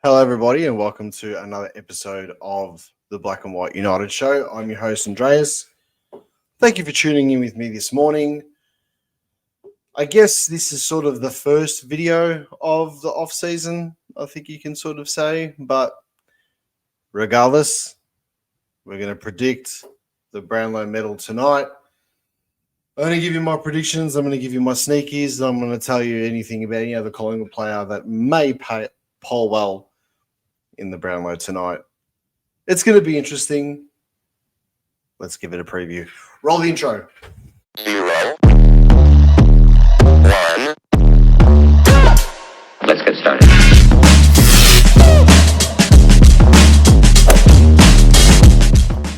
Hello, everybody, and welcome to another episode of the Black and White United Show. I'm your host, Andreas. Thank you for tuning in with me this morning. I guess this is sort of the first video of the off-season, I think you can sort of say. But regardless, we're going to predict the Brownlow medal tonight. I'm going to give you my predictions. I'm going to give you my sneakies. And I'm going to tell you anything about any other Collingwood player that may poll well in the Brownlow tonight. It's going to be interesting. Let's give it a preview. Roll the intro. 0, 1. Let's get started.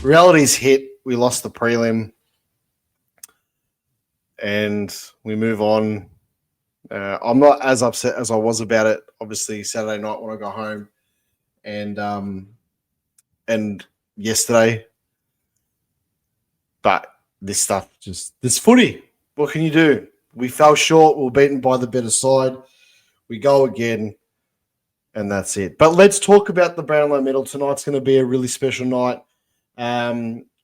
Reality's hit. We lost the prelim. And we move on. I'm not as upset as I was about it, obviously, Saturday night when I got home. And yesterday. But this stuff, this footy, what can you do? We fell short. We were beaten by the better side. We go again, and that's it. But let's talk about the Brownlow medal. Tonight's going to be a really special night.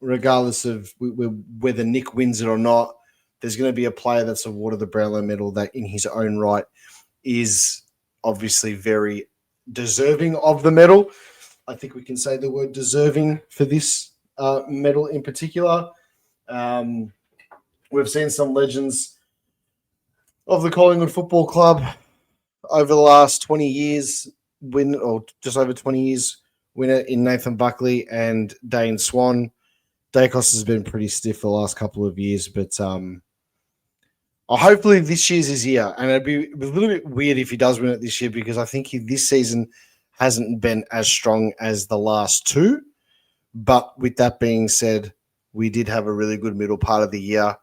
Regardless of whether Nick wins it or not, there's going to be a player that's awarded the Brownlow medal that in his own right is obviously very deserving of the medal. I think we can say the word deserving for this medal in particular. We've seen some legends of the Collingwood Football Club over the last 20 years win, or just over 20 years, winner in Nathan Buckley and Dane Swan. Daicos has been pretty stiff for the last couple of years, but hopefully this year's his year. And it'd be a little bit weird if he does win it this year because I think this season hasn't been as strong as the last two. But with that being said, we did have a really good middle part of the year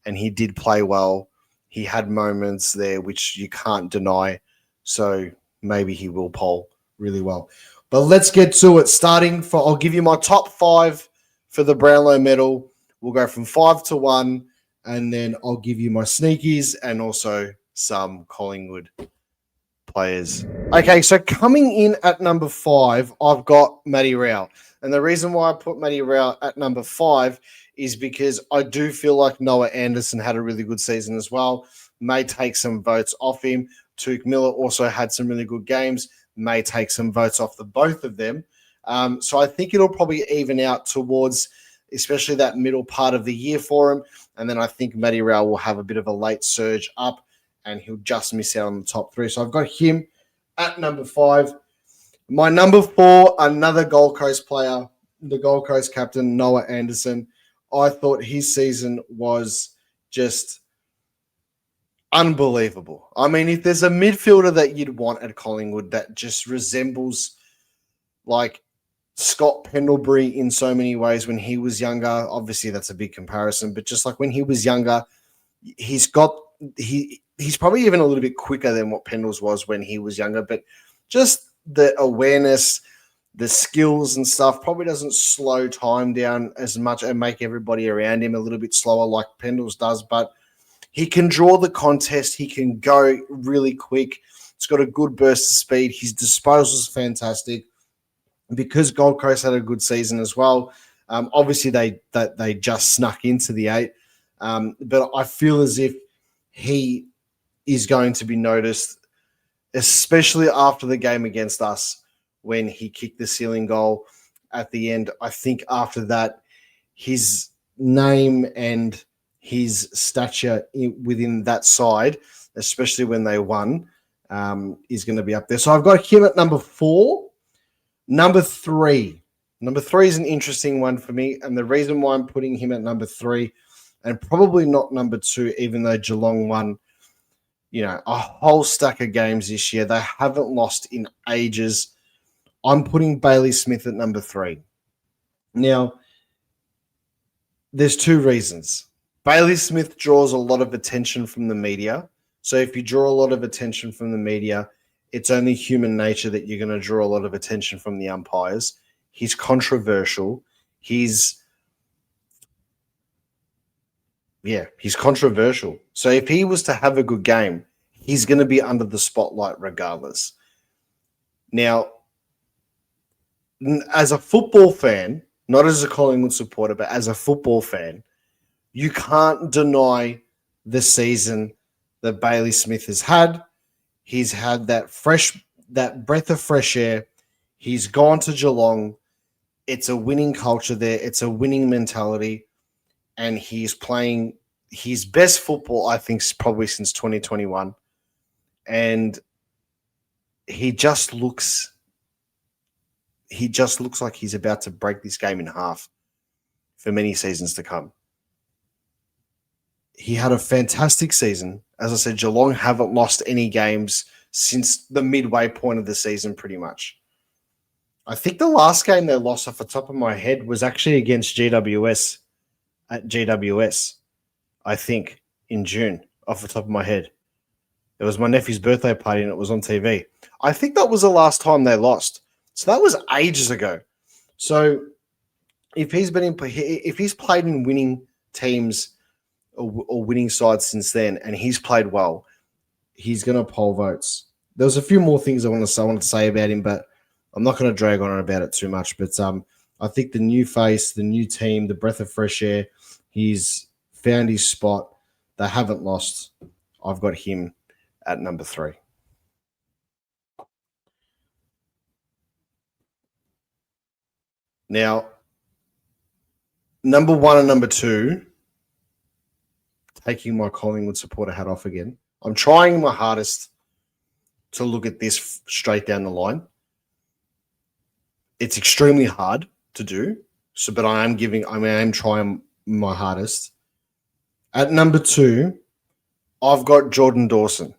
and he did play well. He had moments there which you can't deny. So maybe he will poll really well. But let's get to it. I'll give you my top 5 for the Brownlow medal. We'll go from 5 to 1, and then I'll give you my sneakies and also some Collingwood players. Okay, so coming in at number 5, I've got Matty Rowell. And the reason why I put Matty Rowell at number 5 is because I do feel like Noah Anderson had a really good season as well. May take some votes off him. Tuke Miller also had some really good games. May take some votes off the both of them. So I think it'll probably even out towards especially that middle part of the year for him. And then I think Matty Rowell will have a bit of a late surge up and he'll just miss out on the top 3. So I've got him at number 5. My number 4, another Gold Coast player, the Gold Coast captain, Noah Anderson. I thought his season was just unbelievable. I mean, if there's a midfielder that you'd want at Collingwood that just resembles like Scott Pendlebury in so many ways when he was younger, obviously that's a big comparison, but just like when he was younger, he's probably even a little bit quicker than what Pendles was when he was younger, but just the awareness, the skills and stuff probably doesn't slow time down as much and make everybody around him a little bit slower like Pendles does, but he can draw the contest. He can go really quick. He's got a good burst of speed. His disposal is fantastic. Because Gold Coast had a good season as well, obviously they just snuck into the 8. But I feel as if he is going to be noticed, especially after the game against us when he kicked the ceiling goal at the end. I think after that, his name and his stature within that side, especially when they won, is going to be up there. So I've got him at number 4. Number 3. Number 3 is an interesting one for me. And the reason why I'm putting him at number 3 and probably not number 2, even though Geelong won, a whole stack of games this year. They haven't lost in ages. I'm putting Bailey Smith at number 3. Now, there's 2 reasons. Bailey Smith draws a lot of attention from the media. So if you draw a lot of attention from the media, it's only human nature that you're going to draw a lot of attention from the umpires. He's controversial. He's controversial. So if he was to have a good game, he's going to be under the spotlight regardless. Now, as a football fan, not as a Collingwood supporter, but as a football fan, you can't deny the season that Bailey Smith has had. He's had that breath of fresh air. He's gone to Geelong. It's a winning culture there. It's a winning mentality. And he's playing his best football, I think, probably since 2021. And he just looks like he's about to break this game in half for many seasons to come. He had a fantastic season. As I said, Geelong haven't lost any games since the midway point of the season, pretty much. I think the last game they lost off the top of my head was actually against GWS at GWS, I think, in June, off the top of my head. It was my nephew's birthday party and it was on TV. I think that was the last time they lost. So that was ages ago. So if he's played in winning teams or winning sides since then, and he's played well, he's going to poll votes. There was a few more things I wanted to say about him, but I'm not going to drag on about it too much. But I think the new face, the new team, the breath of fresh air, he's found his spot. They haven't lost. I've got him at number 3. Now, number 1 and number 2, taking my Collingwood supporter hat off again. I'm trying my hardest to look at this straight down the line. It's extremely hard to do, but I am trying my hardest. At number 2, I've got Jordan Dawson.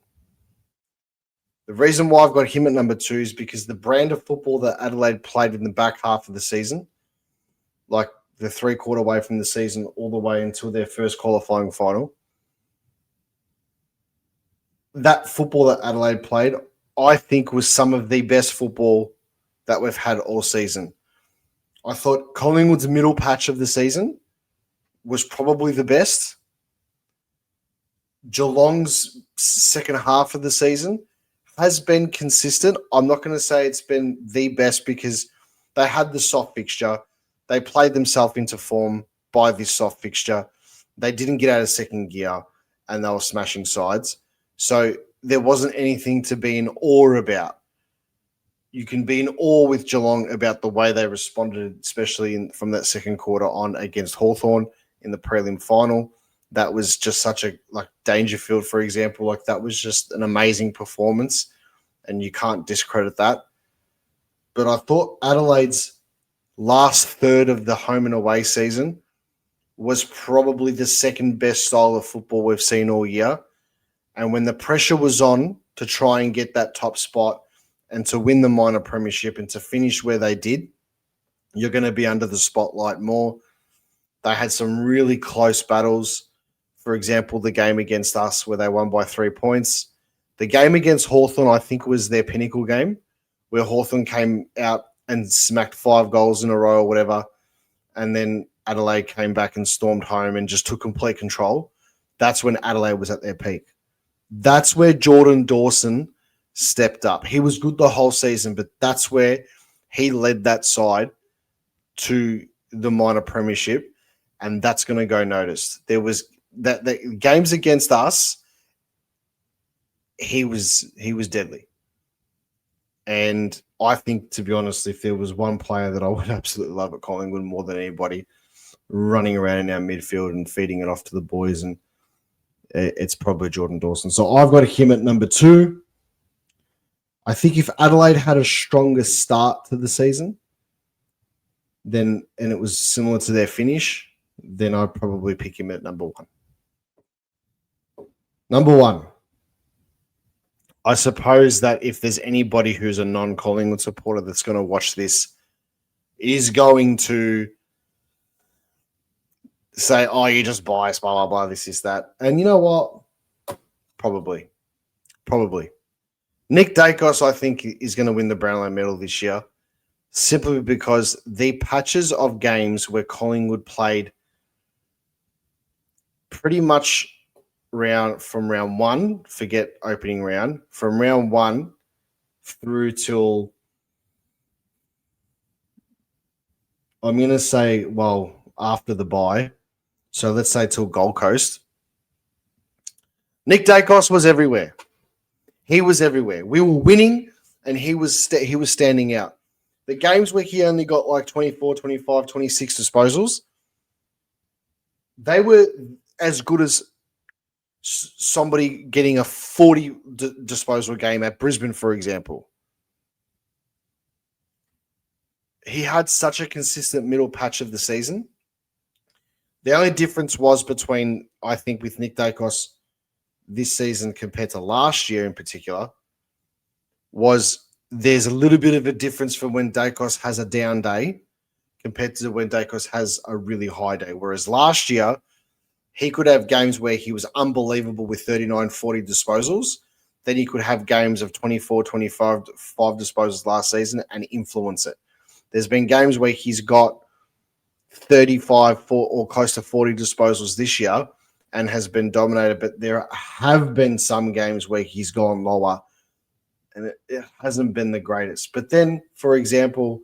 The reason why I've got him at number 2 is because the brand of football that Adelaide played in the back half of the season, like the 3/4 way from the season all the way until their first qualifying final, that football that Adelaide played, I think, was some of the best football that we've had all season. I thought Collingwood's middle patch of the season was probably the best. Geelong's second half of the season has been consistent. I'm not going to say it's been the best because they had the soft fixture. They played themselves into form by this soft fixture. They didn't get out of second gear and they were smashing sides. So there wasn't anything to be in awe about. You can be in awe with Geelong about the way they responded, especially from that second quarter on against Hawthorn in the prelim final. That was just such a Dangerfield, for example. That was just an amazing performance, and you can't discredit that. But I thought Adelaide's last third of the home and away season was probably the second best style of football we've seen all year. And when the pressure was on to try and get that top spot and to win the minor premiership and to finish where they did, you're going to be under the spotlight more. They had some really close battles. For example, the game against us where they won by 3 points. The game against Hawthorn, I think, was their pinnacle game, where Hawthorn came out and smacked 5 goals in a row or whatever, and then Adelaide came back and stormed home and just took complete control. That's when Adelaide was at their peak. That's where Jordan Dawson stepped up. He was good the whole season, but that's where he led that side to the minor premiership, and that's going to go noticed. There was that the games against us, he was deadly. And I think, to be honest, if there was one player that I would absolutely love at Collingwood more than anybody, running around in our midfield and feeding it off to the boys, and it's probably Jordan Dawson. So I've got him at number 2. I think if Adelaide had a stronger start to the season, and it was similar to their finish, then I'd probably pick him at number 1. Number 1. I suppose that if there's anybody who's a non-Collingwood supporter that's going to watch this, is going to say, oh, you're just biased, blah, blah, blah, this, that. And you know what? Probably. Nick Daicos, I think, is going to win the Brownlow medal this year, simply because the patches of games where Collingwood played pretty much from round 1, forget opening round, from round 1 through till I'm going to say, well, after the bye, so let's say till Gold Coast, Nick Daicos was everywhere. He was everywhere. We were winning, and he was standing out. The games where he only got like 24, 25, 26 disposals, they were as good as somebody getting a 40 disposal game at Brisbane, for example. He had such a consistent middle patch of the season. The only difference was between, I think, with Nick Daicos this season compared to last year in particular, was there's a little bit of a difference from when Daicos has a down day compared to when Daicos has a really high day. Whereas last year, he could have games where he was unbelievable with 39, 40 disposals. Then he could have games of 24, 25 disposals last season and influence it. There's been games where he's got 35 or close to 40 disposals this year and has been dominated, but there have been some games where he's gone lower and it hasn't been the greatest. But then, for example,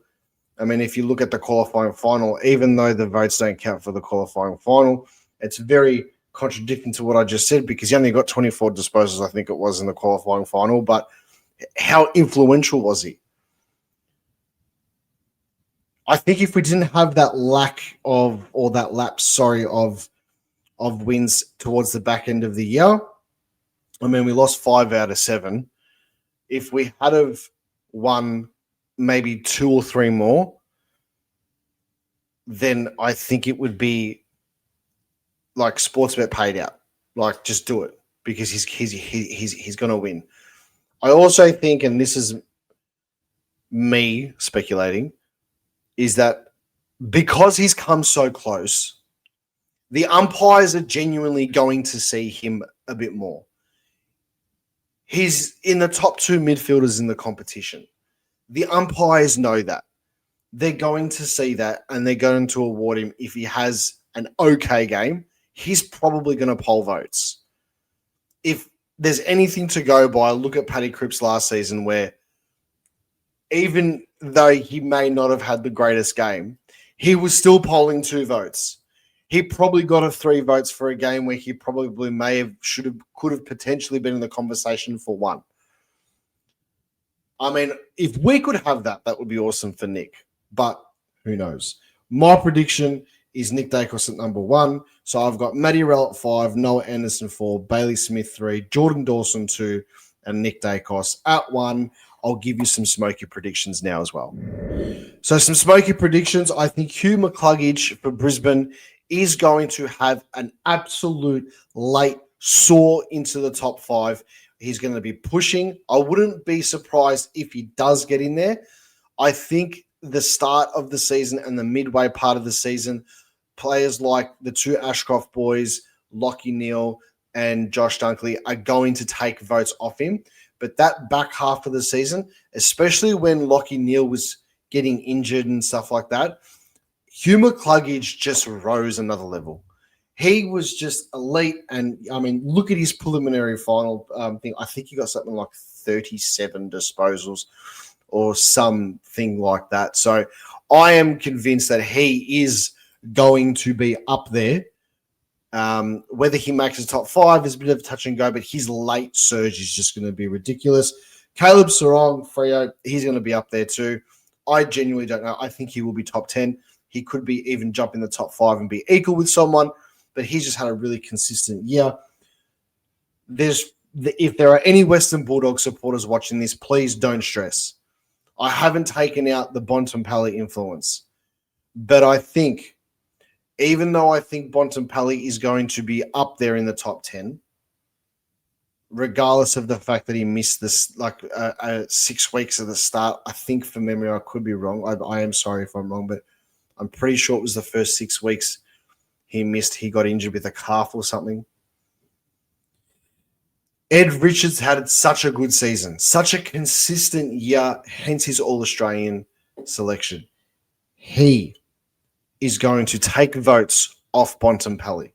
I mean, if you look at the qualifying final, even though the votes don't count for the qualifying final, it's very contradicting to what I just said because he only got 24 disposals, I think it was, in the qualifying final. But how influential was he? I think if we didn't have that lapse of wins towards the back end of the year, I mean, we lost 5 out of 7. If we had have won maybe 2 or 3 more, then I think it would be like Sportsbet paid out. Like, just do it because he's going to win. I also think, and this is me speculating, is that because he's come so close, the umpires are genuinely going to see him a bit more. He's in the top 2 midfielders in the competition. The umpires know that. They're going to see that, and they're going to award him if he has an okay game. He's probably going to poll votes. If there's anything to go by, look at Paddy Cripps last season where even though he may not have had the greatest game, he was still polling 2 votes. He probably got a 3 votes for a game where he probably could have potentially been in the conversation for 1. I mean, if we could have that, that would be awesome for Nick. But who knows? My prediction is Nick Daicos at number 1. So I've got Matty Rell at 5, Noah Anderson 4, Bailey Smith 3, Jordan Dawson 2, and Nick Daicos at 1. I'll give you some Smoky predictions now as well. So some Smoky predictions. I think Hugh McCluggage for Brisbane is going to have an absolute late soar into the top 5. He's going to be pushing. I wouldn't be surprised if he does get in there. I think the start of the season and the midway part of the season, players like the 2 Ashcroft boys, Lachie Neale and Josh Dunkley, are going to take votes off him. But that back half of the season, especially when Lachie Neale was getting injured and stuff like that, Hugh McCluggage just rose another level. He was just elite. And, I mean, look at his preliminary final thing. I think he got something like 37 disposals or something like that. So I am convinced that he is going to be up there. Whether he makes his top 5 is a bit of a touch and go, but his late surge is just going to be ridiculous. Caleb Sarong, Freo, he's going to be up there too. I genuinely don't know. I think he will be top 10. He could be even jump in the top 5 and be equal with someone, but he's just had a really consistent year. If there are any Western Bulldogs supporters watching this, please don't stress. I haven't taken out the Bontempelli influence, but I think, even though I think Bontempelli is going to be up there in the top 10, regardless of the fact that he missed this 6 weeks at the start, I think from memory, I could be wrong. I am sorry if I'm wrong, but I'm pretty sure it was the first 6 weeks he missed. He got injured with a calf or something. Ed Richards had such a good season, such a consistent year, hence his All-Australian selection. He is going to take votes off Bontempelli.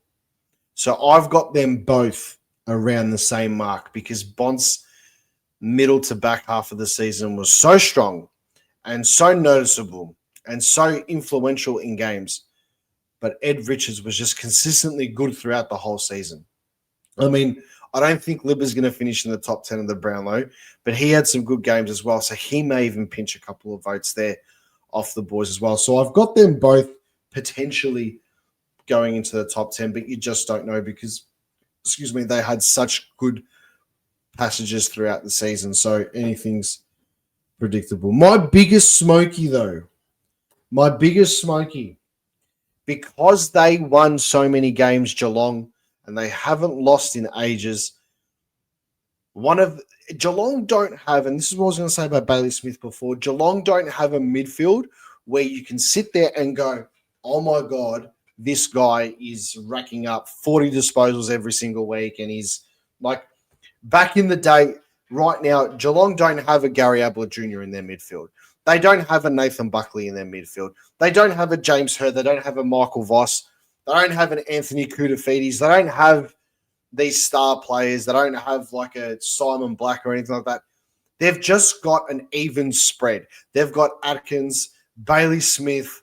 So I've got them both around the same mark because Bont's middle to back half of the season was so strong and so noticeable and so influential in games. But Ed Richards was just consistently good throughout the whole season. I mean, I don't think Libba's going to finish in the top 10 of the Brownlow, but he had some good games as well. So he may even pinch a couple of votes there off the boys as well. So I've got them both potentially going into the top 10, but you just don't know because, they had such good passages throughout the season. So anything's predictable. My biggest Smoky, because they won so many games, Geelong, and they haven't lost in ages. Geelong don't have, and this is what I was going to say about Bailey Smith before, Geelong don't have a midfield where you can sit there and go, oh my God, this guy is racking up 40 disposals every single week. And he's like, back in the day, right now, Geelong don't have a Gary Ablett Jr. in their midfield. They don't have a Nathan Buckley in their midfield. They don't have a James Hurd. They don't have a Michael Voss. They don't have an Anthony Koutafidis. They don't have these star players. They don't have like a Simon Black or anything like that. They've just got an even spread. They've got Atkins, Bailey Smith,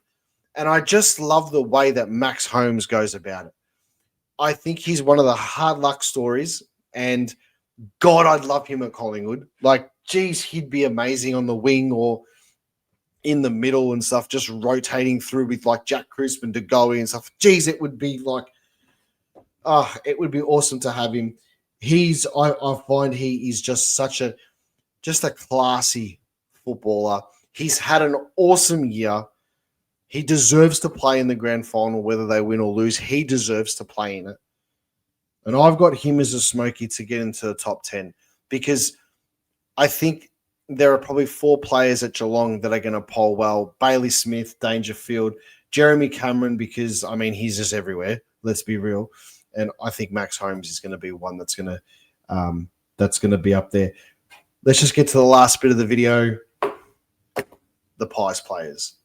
and I just love the way that Max Holmes goes about it. I think he's one of the hard luck stories, and God, I'd love him at Collingwood. Like, geez, he'd be amazing on the wing or in the middle and stuff, just rotating through with like Jack Crispin, DeGoey and stuff. Geez, it would be like, it would be awesome to have him. I find he is just just a classy footballer. He's had an awesome year. He deserves to play in the grand final, whether they win or lose. He deserves to play in it. And I've got him as a Smoky to get into the top 10 because I think there are probably 4 players at Geelong that are going to poll well. Bailey Smith, Dangerfield, Jeremy Cameron, because, I mean, he's just everywhere. Let's be real. And I think Max Holmes is going to be one that's going to be up there. Let's just get to the last bit of the video, the Pies players.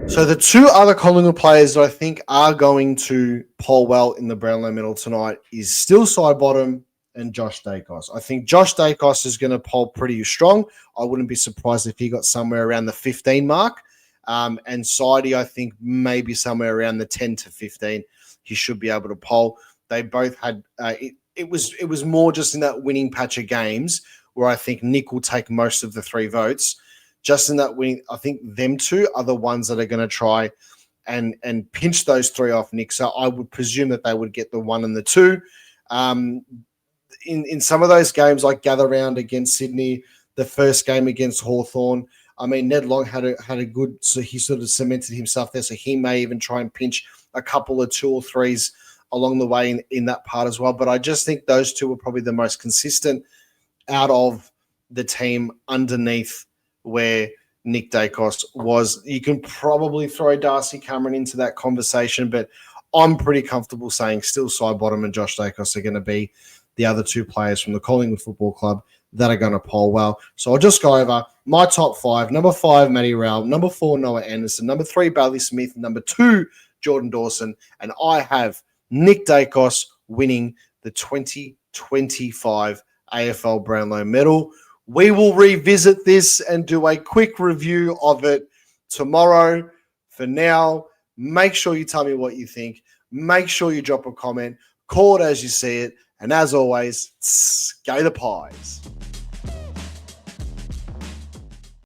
So the 2 other Collingwood players that I think are going to poll well in the Brownlow medal tonight is still Sidebottom and Josh Daicos. I think Josh Daicos is going to poll pretty strong. I wouldn't be surprised if he got somewhere around the 15 mark. And Sidey, I think maybe somewhere around the 10 to 15. He should be able to poll. They both had it was more just in that winning patch of games where I think Nick will take most of the 3 votes. Just in that winning, I think them 2 are the ones that are going to try and pinch those 3 off Nick. So I would presume that they would get the 1 and the 2. In some of those games, like Gather Round against Sydney, the first game against Hawthorn, I mean, Ned Long had a good, so he sort of cemented himself there. So he may even try and pinch a couple of 2 or 3s along the way in that part as well. But I just think those 2 were probably the most consistent out of the team underneath where Nick Daicos was. You can probably throw Darcy Cameron into that conversation, but I'm pretty comfortable saying still Sidebottom and Josh Daicos are going to be the other 2 players from the Collingwood Football Club that are going to poll well. So I'll just go over my top 5. Number 5, Matty Rowell. Number 4, Noah Anderson. Number 3, Bailey Smith. Number 2, Jordan Dawson. And I have Nick Daicos winning the 2025 AFL Brownlow medal. We will revisit this and do a quick review of it tomorrow. For now, make sure you tell me what you think. Make sure you drop a comment. Call it as you see it. And as always, go the Pies.